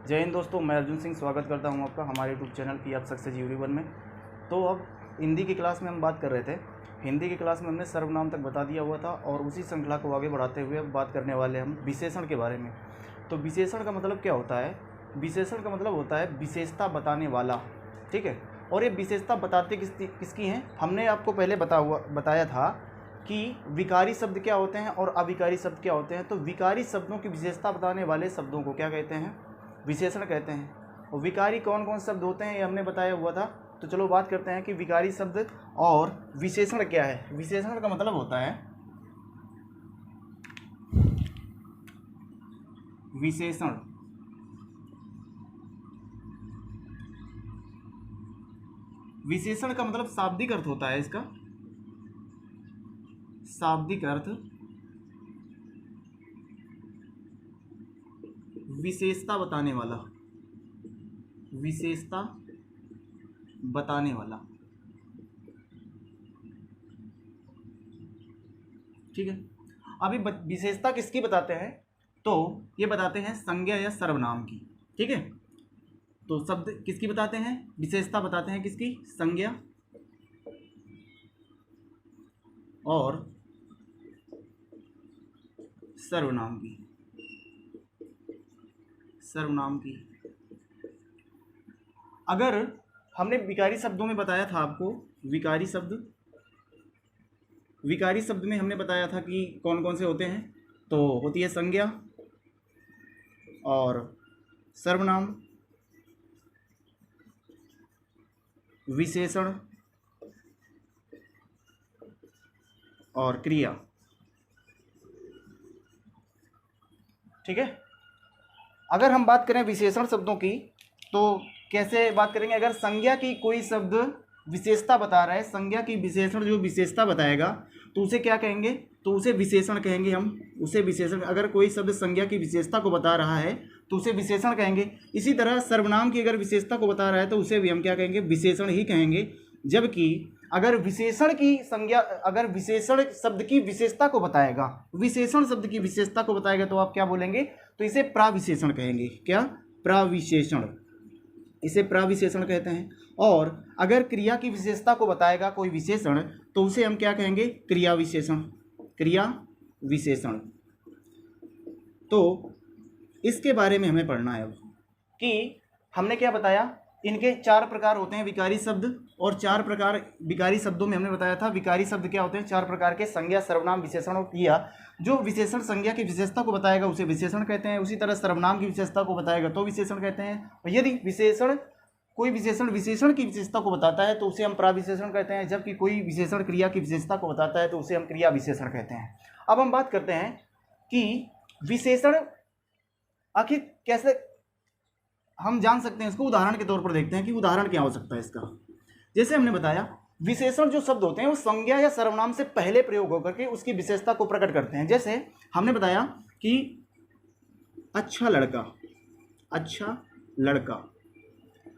जय हिंद दोस्तों, मैं अर्जुन सिंह स्वागत करता हूं आपका हमारे यूट्यूब चैनल पी आप सक्सेस जीवन में। तो अब हिंदी की क्लास में हम बात कर रहे थे। हिंदी की क्लास में हमने सर्वनाम तक बता दिया हुआ था और उसी श्रृंखला को आगे बढ़ाते हुए अब बात करने वाले हम विशेषण के बारे में। तो विशेषण का मतलब क्या होता है? विशेषण का मतलब होता है विशेषता बताने वाला, ठीक है। और ये विशेषता बताते किसकी हैं? हमने आपको पहले बताया था कि विकारी शब्द क्या होते हैं और अविकारी शब्द क्या होते हैं। तो विकारी शब्दों की विशेषता बताने वाले शब्दों को क्या कहते हैं? विशेषण कहते हैं। और विकारी कौन कौन शब्द होते हैं ये हमने बताया हुआ था। तो चलो बात करते हैं कि विकारी शब्द और विशेषण क्या है। विशेषण का मतलब होता है विशेषण विशेषण का मतलब शाब्दिक अर्थ होता है इसका, शाब्दिक अर्थ विशेषता बताने वाला, विशेषता बताने वाला, ठीक है। अभी विशेषता किसकी बताते हैं? तो ये बताते हैं संज्ञा या सर्वनाम की, ठीक है। तो शब्द किसकी बताते हैं? विशेषता बताते हैं किसकी? संज्ञा और सर्वनाम की, सर्वनाम की। अगर हमने विकारी शब्दों में बताया था आपको, विकारी शब्द में हमने बताया था कि कौन कौन से होते हैं। तो होती है संज्ञा और सर्वनाम, विशेषण और क्रिया, ठीक है। अगर हम बात करें विशेषण शब्दों की तो कैसे बात करेंगे? अगर संज्ञा की कोई शब्द विशेषता बता रहा है, संज्ञा की विशेषण जो विशेषता बताएगा तो उसे क्या कहेंगे? तो उसे विशेषण कहेंगे हम, उसे विशेषण। अगर कोई शब्द संज्ञा की विशेषता को बता रहा है तो उसे विशेषण कहेंगे। इसी तरह सर्वनाम की अगर विशेषता को बता रहा है तो उसे भी हम क्या कहेंगे? विशेषण ही कहेंगे। जबकि अगर विशेषण की संज्ञा, अगर विशेषण शब्द की विशेषता को बताएगा, विशेषण शब्द की विशेषता को बताएगा तो आप क्या बोलेंगे? तो इसे प्राविशेषण कहेंगे। क्या? प्राविशेषण, इसे प्राविशेषण कहते हैं। और अगर क्रिया की विशेषता को बताएगा कोई विशेषण तो उसे हम क्या कहेंगे? क्रिया विशेषण, क्रिया विशेषण। तो इसके बारे में हमें पढ़ना है अब कि हमने क्या बताया, इनके 4 प्रकार होते हैं विकारी शब्द। और 4 प्रकार विकारी शब्दों में हमने बताया था विकारी शब्द क्या होते हैं? 4 प्रकार के, संज्ञा, सर्वनाम, विशेषण और क्रिया। जो विशेषण संज्ञा की विशेषता को बताएगा उसे विशेषण कहते हैं। उसी तरह सर्वनाम की विशेषता को बताएगा तो विशेषण कहते हैं। और यदि कोई विशेषण की विशेषता को बताता है तो उसे हम प्राविशेषण कहते हैं। जबकि कोई विशेषण क्रिया की विशेषता को बताता है तो उसे हम क्रिया विशेषण कहते हैं। अब हम बात करते हैं कि विशेषण आखिर कैसे हम जान सकते हैं इसको। उदाहरण के तौर पर देखते हैं कि उदाहरण क्या हो सकता है इसका। जैसे हमने बताया विशेषण जो शब्द होते हैं वो संज्ञा या सर्वनाम से पहले प्रयोग होकर के उसकी विशेषता को प्रकट करते हैं। जैसे हमने बताया कि अच्छा लड़का, अच्छा लड़का।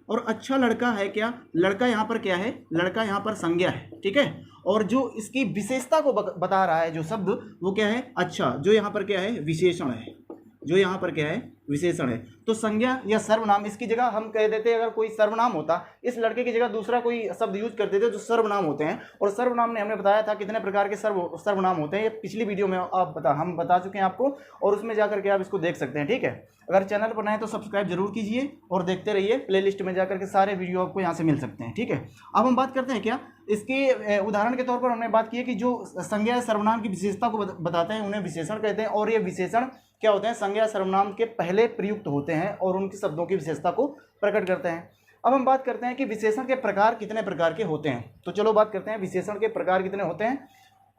और अच्छा लड़का है क्या? लड़का यहाँ पर क्या है? लड़का यहाँ पर संज्ञा है, ठीक है। और जो इसकी विशेषता को बता रहा है जो शब्द, वो क्या है? अच्छा, जो यहाँ पर क्या है? विशेषण है, जो यहाँ पर क्या है? विशेषण है। तो संज्ञा या सर्वनाम, इसकी जगह हम कह देते अगर कोई सर्वनाम होता, इस लड़के की जगह दूसरा कोई शब्द यूज कर देते जो सर्वनाम होते हैं। और सर्वनाम ने हमने बताया था कितने प्रकार के सर्वनाम होते हैं, ये पिछली वीडियो में हम बता चुके हैं आपको, और उसमें जाकर के आप इसको देख सकते हैं, ठीक है। अगर चैनल पर नए तो सब्सक्राइब जरूर कीजिए और देखते रहिए। प्लेलिस्ट में जाकर के सारे वीडियो आपको यहाँ से मिल सकते हैं, ठीक है। अब हम बात करते हैं क्या इसके उदाहरण के तौर पर। हमने बात की है कि जो संज्ञा या सर्वनाम की विशेषता को बताते हैं उन्हें विशेषण कहते हैं। और ये विशेषण क्या होते हैं? संज्ञा सर्वनाम के पहले प्रयुक्त होते हैं और उनके शब्दों की विशेषता को प्रकट करते हैं। अब हम बात करते हैं कि विशेषण के प्रकार कितने प्रकार के होते हैं। तो चलो बात करते हैं विशेषण के प्रकार कितने होते हैं।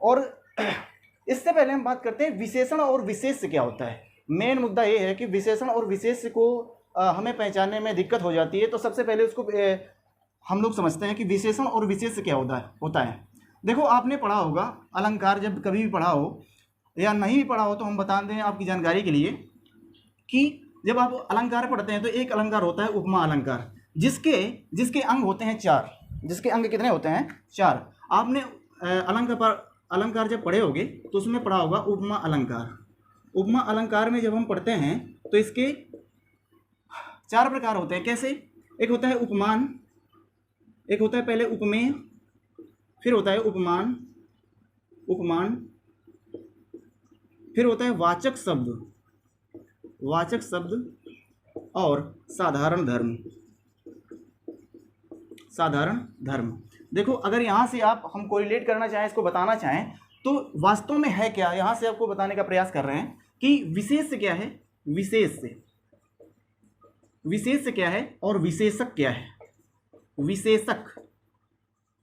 और इससे पहले हम बात करते हैं विशेषण और विशेष्य क्या होता है। मेन मुद्दा ये है कि विशेषण और विशेष्य को हमें पहचानने में दिक्कत हो जाती है। तो सबसे पहले उसको हम लोग समझते हैं कि विशेषण और विशेष्य क्या होता है। देखो, आपने पढ़ा होगा अलंकार, जब कभी भी पढ़ा हो या नहीं भी पढ़ा हो तो हम बता दें आपकी जानकारी के लिए कि जब आप अलंकार पढ़ते हैं तो एक अलंकार होता है उपमा अलंकार, जिसके अंग होते हैं 4। जिसके अंग कितने होते हैं? 4। आपने अलंकार जब पढ़े होगे तो उसमें पढ़ा होगा उपमा अलंकार। उपमा अलंकार में जब हम पढ़ते हैं तो इसके 4 प्रकार होते हैं। कैसे? एक होता है उपमान, एक होता है पहले उपमेय, फिर होता है उपमान, फिर होता है वाचक शब्द, और साधारण धर्म। देखो, अगर यहाँ से आप हम कोरिलेट करना चाहें, इसको बताना चाहें, तो वास्तव में है क्या, यहाँ से आपको बताने का प्रयास कर रहे हैं कि विशेष से क्या है, विशेष से क्या है और विशेषक क्या है। विशेषक,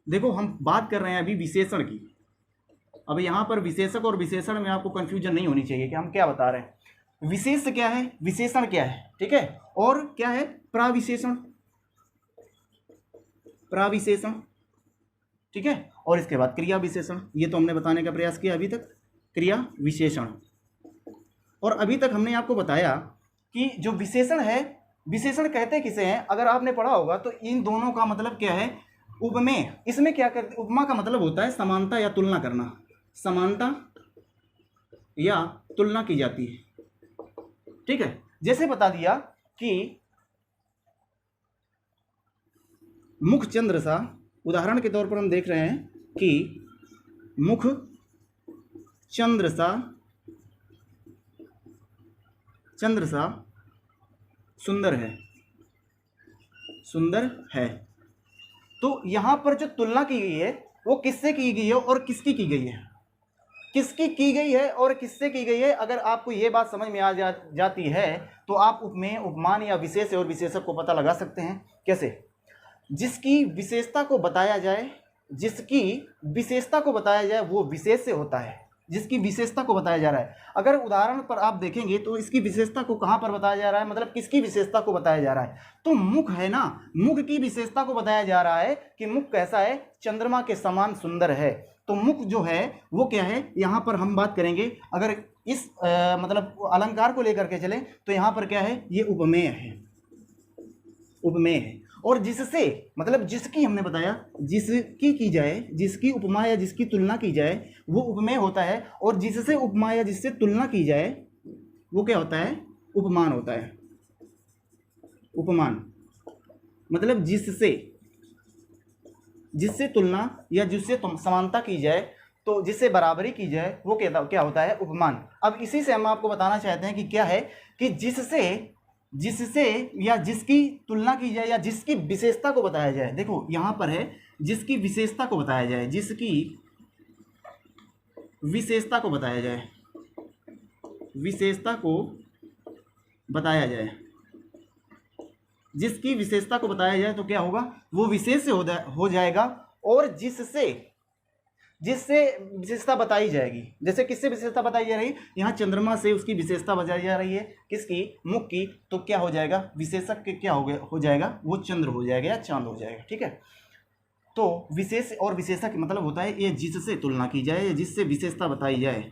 देखो हम बात कर रहे हैं अभी विशेषण की। अब यहाँ पर विशेषक और विशेषण में आपको कंफ्यूजन नहीं होनी चाहिए कि हम क्या बता रहे हैं। विशेष क्या है, विशेषण क्या है, ठीक है, और क्या है प्राविशेषण, ठीक है, और इसके बाद क्रिया विशेषण। ये तो हमने बताने का प्रयास किया अभी तक, क्रिया विशेषण। और अभी तक हमने आपको बताया कि जो विशेषण है, विशेषण कहते किसे हैं, अगर आपने पढ़ा होगा तो इन दोनों का मतलब क्या है, उपमेय। इसमें क्या करते, उपमा का मतलब होता है समानता या तुलना करना, समानता या तुलना की जाती है, ठीक है। जैसे बता दिया कि मुख चंद्र सा, उदाहरण के तौर पर हम देख रहे हैं कि मुख चंद्र सा सुंदर है, तो यहां पर जो तुलना की गई है वो किससे की गई है और किसकी की गई है, किसकी की गई है और किससे की गई है। अगर आपको ये बात समझ में आ जाती है तो आप उपमेय, उपमान या विशेष और विशेषक को पता लगा सकते हैं। कैसे? जिसकी विशेषता को बताया जाए, वो विशेष से होता है, जिसकी विशेषता को बताया जा रहा है। अगर उदाहरण पर आप देखेंगे तो इसकी विशेषता को कहाँ पर बताया जा रहा है, मतलब किसकी विशेषता को बताया जा रहा है, तो मुख है ना, मुख की विशेषता को बताया जा रहा है कि मुख कैसा है, चंद्रमा के समान सुंदर है। तो मुख जो है वो क्या है, यहाँ पर हम बात करेंगे अगर इस मतलब अलंकार को लेकर के चले तो यहाँ पर क्या है, ये उपमेय है। और जिससे मतलब जिसकी हमने बताया, जिसकी की जाए, जिसकी उपमा या जिसकी तुलना की जाए वो उपमेय होता है, और जिससे उपमा या जिससे तुलना की जाए वो क्या होता है, उपमान होता है। उपमान मतलब जिससे तुलना या जिससे समानता की जाए, तो जिससे बराबरी की जाए वो क्या होता है, उपमान। अब इसी से हम आपको बताना चाहते हैं कि क्या है कि जिससे या जिसकी तुलना की जाए या जिसकी विशेषता को बताया जाए। देखो यहाँ पर है जिसकी विशेषता को बताया जाए, जिसकी विशेषता को बताया जाए, जिसकी विशेषता को बताया जाए तो क्या होगा, वो विशेष से हो जाएगा, और जिससे विशेषता बताई जाएगी। जैसे किससे विशेषता बताई जा रही है, यहाँ चंद्रमा से उसकी विशेषता बताई जा रही है, किसकी, मुख की, तो क्या हो जाएगा, विशेषक के क्या हो जाएगा, वो चंद्र हो जाएगा या चांद हो जाएगा, ठीक है। तो विशेष और विशेषक मतलब होता है ये जिससे तुलना की जाए या जिससे विशेषता बताई जाए।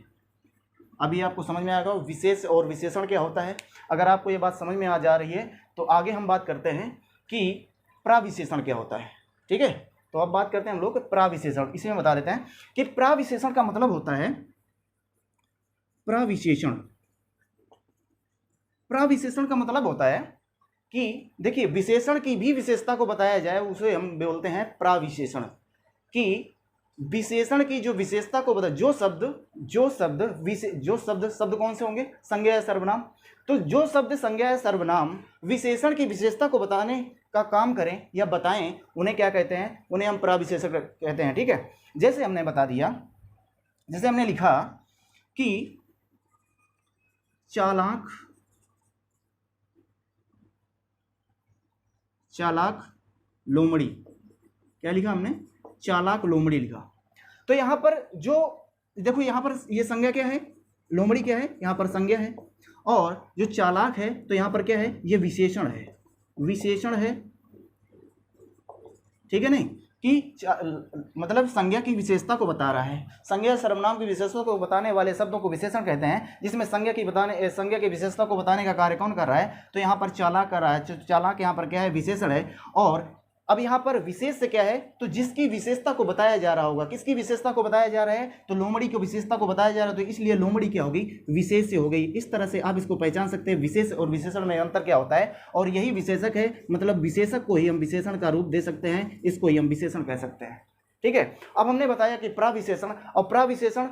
अभी आपको समझ में आएगा विशेष और विशेषण क्या होता है। अगर आपको ये बात समझ में आ जा रही है तो आगे हम बात करते हैं कि प्राविशेषण क्या होता है, ठीक है। तो अब बात करते हैं हम लोग प्राविशेषण। इसमें बता देते हैं कि प्राविशेषण का मतलब होता है, प्राविशेषण का मतलब होता है कि देखिए विशेषण की भी विशेषता को बताया जाए, उसे हम बोलते हैं प्राविशेषण। कि विशेषण की जो विशेषता को बताए, जो शब्द कौन से होंगे, संज्ञा या सर्वनाम। तो जो शब्द संज्ञा या सर्वनाम विशेषण की विशेषता को बताने का काम करें या बताएं, उन्हें क्या कहते हैं, उन्हें हम प्राविशेषण कहते हैं, ठीक है। जैसे हमने बता दिया, जैसे हमने लिखा कि चालाक लोमड़ी, क्या लिखा हमने, चालाक लोमड़ी लिखा। तो यहाँ पर जो देखो, यहाँ पर ये संज्ञा क्या है, लोमड़ी क्या है, यहाँ पर संज्ञा है, और जो चालाक है तो यहाँ पर क्या है, ये विशेषण है, ठीक है। नहीं कि मतलब संज्ञा की विशेषता को बता रहा है। संज्ञा सर्वनाम की विशेषता को बताने वाले शब्दों को विशेषण कहते हैं, जिसमें संज्ञा की विशेषता को बताने का कार्य कौन कर रहा है, तो यहाँ पर चालाक कर रहा है। चालाक यहाँ पर क्या है, विशेषण है, और अब यहाँ पर विशेष से क्या है, तो जिसकी विशेषता को बताया जा रहा होगा, किसकी विशेषता को बताया जा रहा है, तो लोमड़ी की विशेषता को बताया जा रहा है, तो इसलिए लोमड़ी क्या होगी, विशेष से हो गई। इस तरह से आप इसको पहचान सकते हैं विशेष और विशेषण में अंतर क्या होता है, और यही विशेषक है, मतलब विशेषक को ही हम विशेषण का रूप दे सकते हैं, इसको ही हम विशेषण कह सकते हैं। ठीक है, अब हमने बताया कि प्रविशेषण, और प्रविशेषण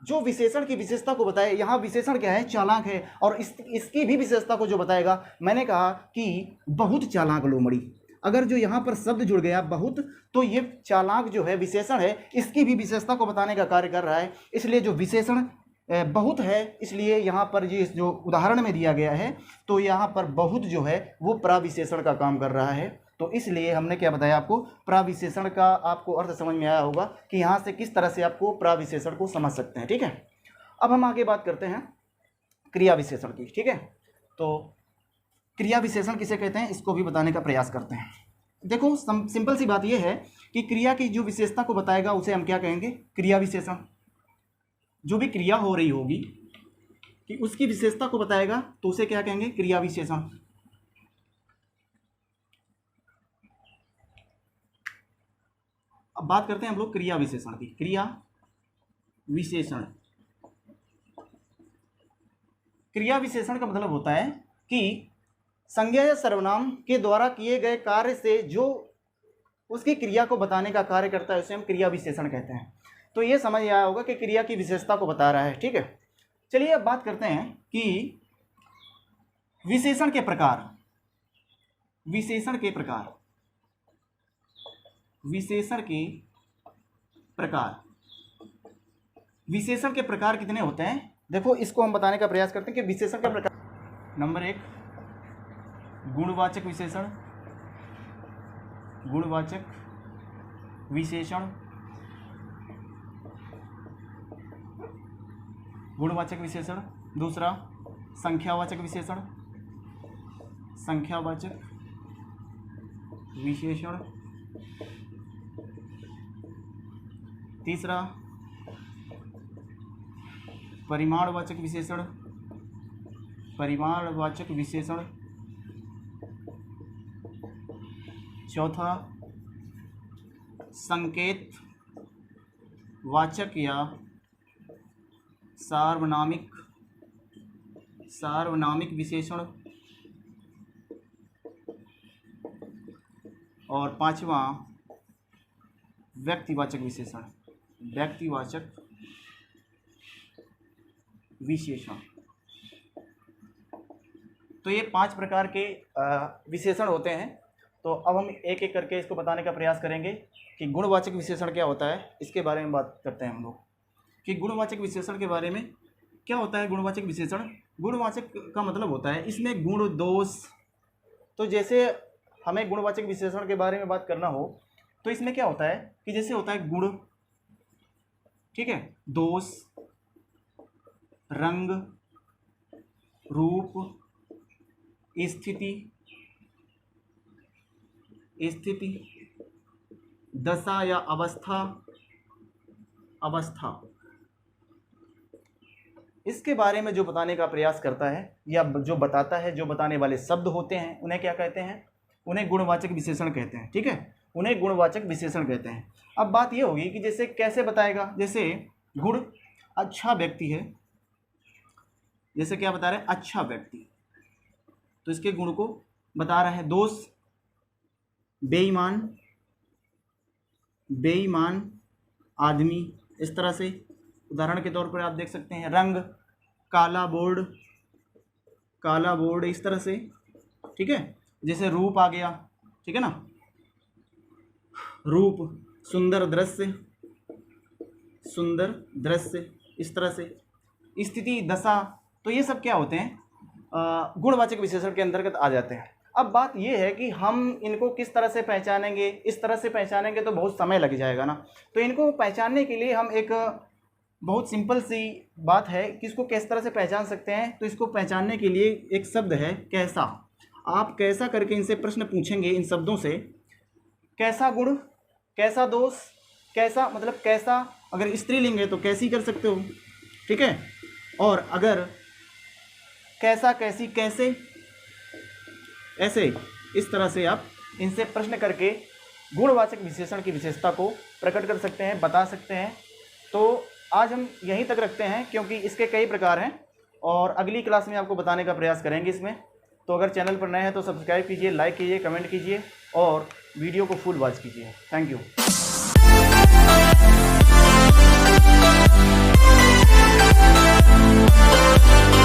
जो विशेषण की विशेषता को बताए, यहाँ विशेषण क्या है, चालाक है, और इसकी भी विशेषता को जो बताएगा, मैंने कहा कि बहुत चालाक लोमड़ी, अगर जो यहाँ पर शब्द जुड़ गया बहुत, तो ये चालाक जो है विशेषण है, इसकी भी विशेषता को बताने का कार्य कर रहा है। इसलिए जो विशेषण बहुत है, इसलिए यहाँ पर ये जो उदाहरण में दिया गया है, तो यहाँ पर बहुत जो है वो प्रविशेषण का काम कर रहा है। तो इसलिए हमने क्या बताया आपको, प्रविशेषण का आपको अर्थ समझ में आया होगा कि यहाँ से किस तरह से आपको प्रविशेषण को समझ सकते हैं। ठीक है, अब हम आगे बात करते हैं क्रिया विशेषण की। ठीक है, तो क्रिया विशेषण किसे कहते हैं, इसको भी बताने का प्रयास करते हैं। देखो सिंपल सी बात यह है कि क्रिया की जो विशेषता को बताएगा उसे हम क्या कहेंगे, क्रिया विशेषण। जो भी क्रिया हो रही होगी कि उसकी विशेषता को बताएगा तो उसे क्या कहेंगे, क्रिया विशेषण। अब बात करते हैं हम लोग क्रिया विशेषण की। क्रिया विशेषण, क्रिया विशेषण का मतलब होता है कि संज्ञा या सर्वनाम के द्वारा किए गए कार्य से जो उसकी क्रिया को बताने का कार्य करता है उसे हम क्रिया विशेषण कहते हैं। तो ये समझ आया होगा कि क्रिया की विशेषता को बता रहा है। ठीक है, चलिए अब बात करते हैं कि विशेषण के प्रकार। विशेषण के प्रकार, विशेषण के प्रकार, विशेषण के प्रकार कितने होते हैं, देखो इसको हम बताने का प्रयास करते हैं कि विशेषण के प्रकार। नंबर 1 गुणवाचक विशेषण, गुणवाचक विशेषण, गुणवाचक विशेषण। दूसरा संख्यावाचक विशेषण, संख्यावाचक विशेषण। तीसरा परिमाणवाचक विशेषण, परिमाणवाचक विशेषण। चौथा संकेत वाचक या सार्वनामिक, सार्वनामिक विशेषण। और पांचवा व्यक्तिवाचक विशेषण, व्यक्तिवाचक विशेषण। तो ये 5 प्रकार के विशेषण होते हैं। तो अब हम एक एक करके इसको बताने का प्रयास करेंगे कि गुणवाचक विशेषण क्या होता है, इसके बारे में बात करते हैं हम लोग कि गुणवाचक विशेषण के बारे में क्या होता है। गुणवाचक विशेषण, गुणवाचक का मतलब होता है इसमें गुण दोष। तो जैसे हमें गुणवाचक विशेषण के बारे में बात करना हो तो इसमें क्या होता है कि जैसे होता है गुण, ठीक है, दोष, रंग, रूप, स्थिति, स्थिति, दशा या अवस्था, अवस्था। इसके बारे में जो बताने का प्रयास करता है या जो बताता है, जो बताने वाले शब्द होते हैं उन्हें क्या कहते हैं, उन्हें गुणवाचक विशेषण कहते हैं। ठीक है, उन्हें गुणवाचक विशेषण कहते हैं। अब बात यह होगी कि जैसे कैसे बताएगा, जैसे गुण अच्छा व्यक्ति है, जैसे क्या बता रहे हैं, अच्छा व्यक्ति, तो इसके गुण को बता रहा है। दोष बेईमान, बेईमान आदमी, इस तरह से उदाहरण के तौर पर आप देख सकते हैं। रंग काला बोर्ड, काला बोर्ड, इस तरह से। ठीक है, जैसे रूप आ गया, ठीक है ना, रूप सुंदर दृश्य, सुंदर दृश्य, इस तरह से। स्थिति दशा, तो ये सब क्या होते हैं, गुणवाचक विशेषण के अंतर्गत आ जाते हैं। अब बात ये है कि हम इनको किस तरह से पहचानेंगे, इस तरह से पहचानेंगे तो बहुत समय लग जाएगा ना। तो इनको पहचानने के लिए हम एक बहुत सिंपल सी बात है कि इसको किस तरह से पहचान सकते हैं। तो इसको पहचानने के लिए एक शब्द है कैसा। आप कैसा करके इनसे प्रश्न पूछेंगे इन शब्दों से, कैसा गुण, कैसा दोष, कैसा मतलब कैसा, अगर स्त्रीलिंग है तो कैसी कर सकते हो, ठीक है, और अगर कैसा, कैसी, कैसे, ऐसे, इस तरह से आप इनसे प्रश्न करके गुणवाचक विशेषण की विशेषता को प्रकट कर सकते हैं, बता सकते हैं। तो आज हम यहीं तक रखते हैं क्योंकि इसके कई प्रकार हैं और अगली क्लास में आपको बताने का प्रयास करेंगे इसमें। तो अगर चैनल पर नए हैं तो सब्सक्राइब कीजिए, लाइक कीजिए, कमेंट कीजिए और वीडियो को फुल वॉच कीजिए। Thank you.